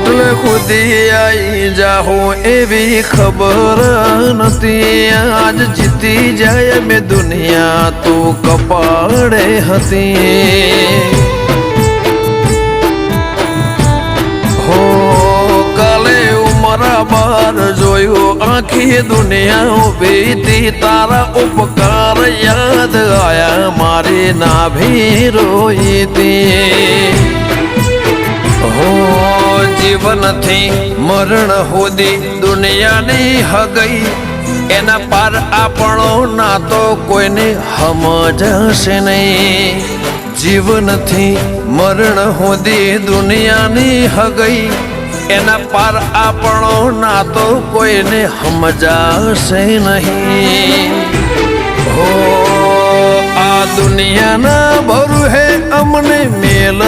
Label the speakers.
Speaker 1: એટલે ખુદી આઈ જાહો એવી ખબર નથી આજ જીતી જાય મેં દુનિયા તું કપાળે હતી હો કાલે ઉમરા બાર જોયું આખી દુનિયા ઉભી હતી તારા ઉપકાર યાદ આયા મારી નાભી રોઈ હતી હો જીવન થી મરણ હોદી દુનિયાની હગઈ એના પાર આપણો નાતો કોઈને સમજશે નહીં જીવન થી મરણ હોદી દુનિયાની હગઈ એના પાર આપણો નાતો કોઈને સમજાશે નહીં હો આ દુનિયાના ભરું હે અમને મેલ